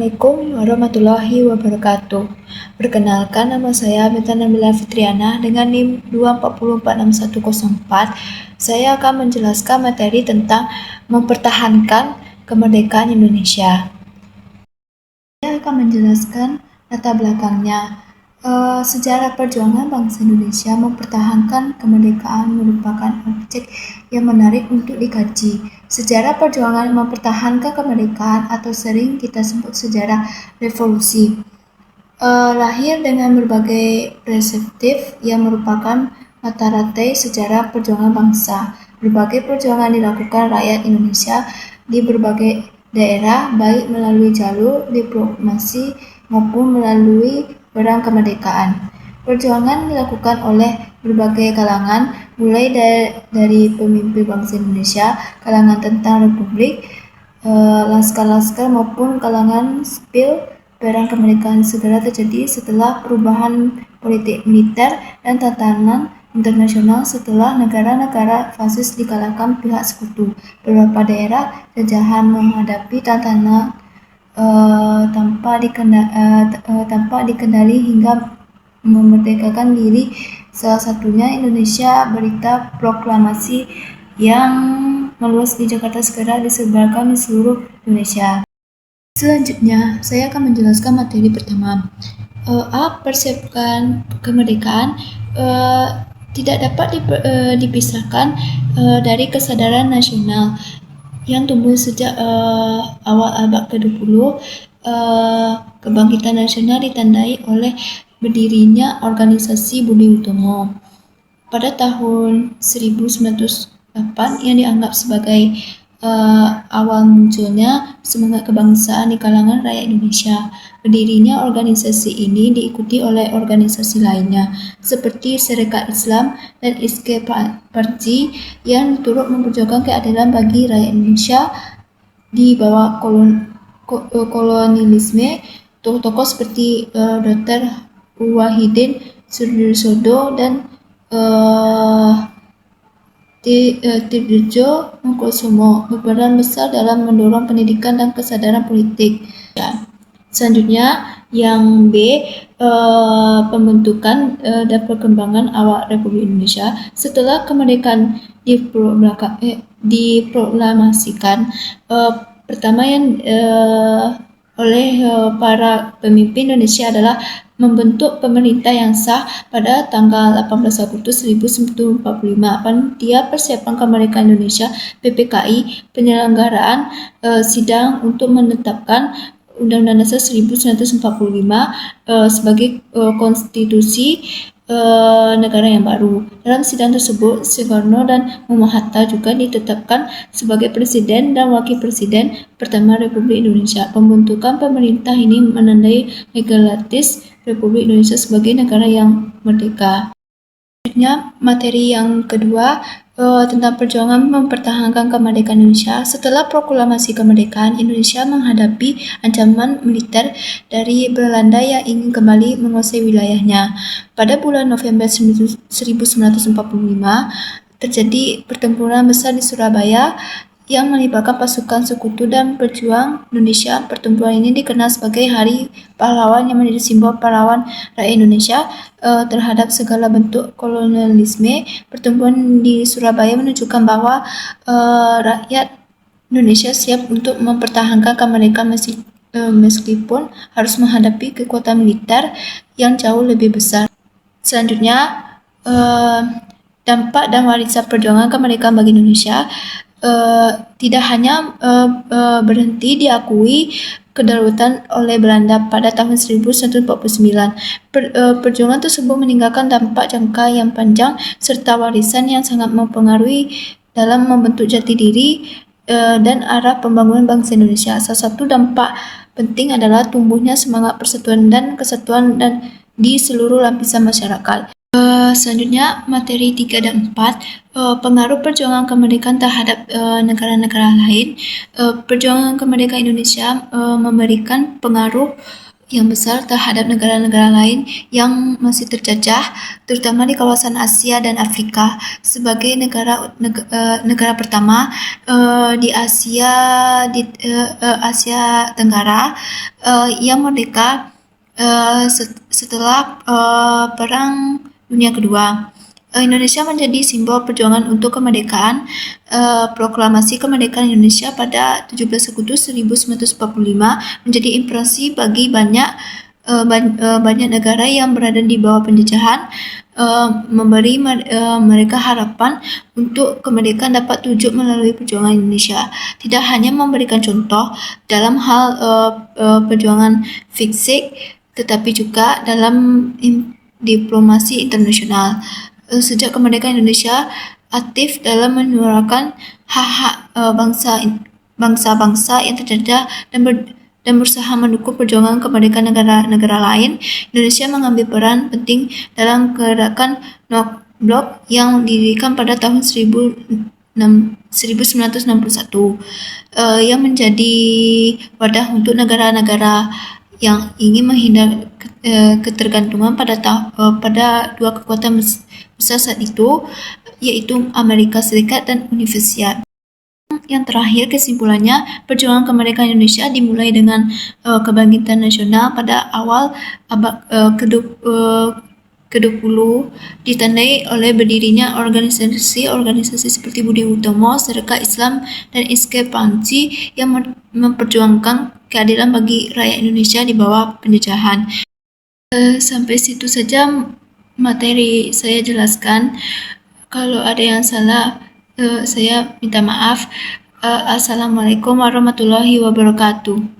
Assalamualaikum warahmatullahi wabarakatuh. Perkenalkan, nama saya Meta Nabila Fitriana dengan NIM 240460104. Saya akan menjelaskan materi tentang mempertahankan kemerdekaan Indonesia. Saya akan menjelaskan latar belakangnya. Sejarah perjuangan bangsa Indonesia mempertahankan kemerdekaan merupakan objek yang menarik untuk dikaji. Sejarah perjuangan mempertahankan kemerdekaan atau sering kita sebut sejarah revolusi lahir dengan berbagai perspektif yang merupakan mata-rantai sejarah perjuangan bangsa. Berbagai perjuangan dilakukan rakyat Indonesia di berbagai daerah, baik melalui jalur diplomasi maupun melalui perang kemerdekaan. Perjuangan dilakukan oleh berbagai kalangan, mulai dari pemimpin bangsa Indonesia, kalangan tentara Republik, laskar-laskar maupun kalangan sipil. Perang kemerdekaan segera terjadi setelah perubahan politik militer dan tatanan internasional setelah negara-negara fasis dikalahkan pihak sekutu. Beberapa daerah jajahan menghadapi tantangan tanpa dikendali hingga memerdekakan diri. Salah satunya Indonesia. Berita proklamasi yang meluas di Jakarta segera disebarkan di seluruh Indonesia. Selanjutnya, saya akan menjelaskan materi pertama. Persiapkan kemerdekaan tidak dapat dipisahkan dari kesadaran nasional yang tumbuh sejak awal abad ke-20. Kebangkitan nasional ditandai oleh berdirinya organisasi Budi Utomo pada tahun 1908 yang dianggap sebagai awal munculnya semangat kebangsaan di kalangan rakyat Indonesia. Berdirinya organisasi ini diikuti oleh organisasi lainnya seperti Serikat Islam dan Iskep Parji yang turut memperjuangkan keadilan bagi rakyat Indonesia di bawah kolonialisme. Tokoh-tokoh seperti Dr. Wahidin Sudarsono dan Tirjo Mangkusumo berperan besar dalam mendorong pendidikan dan kesadaran politik. Selanjutnya, yang B, pembentukan dan perkembangan awal Republik Indonesia. Setelah kemerdekaan diproklamasikan, pertama yang oleh para pemimpin Indonesia adalah membentuk pemerintah yang sah pada tanggal 18 Agustus 1945. Panitia Persiapan Kemerdekaan Indonesia (PPKI) penyelenggaraan sidang untuk menetapkan Undang-Undang Dasar 1945 sebagai konstitusi negara yang baru. Dalam sidang tersebut, Soekarno dan Muhammad Hatta juga ditetapkan sebagai presiden dan wakil presiden pertama Republik Indonesia. Pembentukan pemerintah ini menandai legalitas Republik Indonesia sebagai negara yang merdeka. Selanjutnya, materi yang kedua tentang perjuangan mempertahankan kemerdekaan Indonesia. Setelah proklamasi kemerdekaan, Indonesia menghadapi ancaman militer dari Belanda yang ingin kembali menguasai wilayahnya. Pada bulan November 1945, terjadi pertempuran besar di Surabaya yang melibatkan pasukan sekutu dan pejuang Indonesia. Pertempuran ini dikenal sebagai Hari Pahlawan yang menjadi simbol pahlawan rakyat Indonesia terhadap segala bentuk kolonialisme. Pertempuran di Surabaya menunjukkan bahwa rakyat Indonesia siap untuk mempertahankan kemerdekaan meskipun harus menghadapi kekuatan militer yang jauh lebih besar. Selanjutnya, dampak dan warisan perjuangan kemerdekaan bagi Indonesia. Tidak hanya berhenti diakui kedaulatan oleh Belanda pada tahun 1949. Perjuangan tersebut meninggalkan dampak jangka yang panjang serta warisan yang sangat mempengaruhi dalam membentuk jati diri dan arah pembangunan bangsa Indonesia. Salah satu dampak penting adalah tumbuhnya semangat persatuan dan kesatuan di seluruh lapisan masyarakat. Selanjutnya, materi 3 dan 4, pengaruh perjuangan kemerdekaan terhadap negara-negara lain. Perjuangan kemerdekaan Indonesia memberikan pengaruh yang besar terhadap negara-negara lain yang masih terjajah, terutama di kawasan Asia dan Afrika. Sebagai negara pertama di Asia Tenggara yang merdeka setelah Perang Dunia Kedua. Indonesia menjadi simbol perjuangan untuk kemerdekaan. Proklamasi kemerdekaan Indonesia pada 17 Agustus 1945 menjadi inspirasi bagi banyak negara yang berada di bawah penjajahan, memberi mereka harapan untuk kemerdekaan dapat terwujud melalui perjuangan Indonesia. Tidak hanya memberikan contoh dalam hal perjuangan fisik, tetapi juga dalam diplomasi internasional. Sejak kemerdekaan Indonesia aktif dalam menyuarakan hak-hak bangsa-bangsa yang terjajah dan berusaha mendukung perjuangan kemerdekaan negara-negara lain. Indonesia mengambil peran penting dalam gerakan No Blok yang didirikan pada tahun 1961 yang menjadi wadah untuk negara-negara yang ingin menghindar ketergantungan pada dua kekuatan besar saat itu, yaitu Amerika Serikat dan Uni Soviet. Yang terakhir, kesimpulannya, perjuangan kemerdekaan Indonesia dimulai dengan kebangkitan nasional pada awal abad ke-20, ditandai oleh berdirinya organisasi seperti Budi Utomo, Sedekah Islam, dan SK Panci yang memperjuangkan keadilan bagi rakyat Indonesia di bawah penjajahan. Sampai situ saja materi saya jelaskan. Kalau ada yang salah, saya minta maaf. Assalamualaikum warahmatullahi wabarakatuh.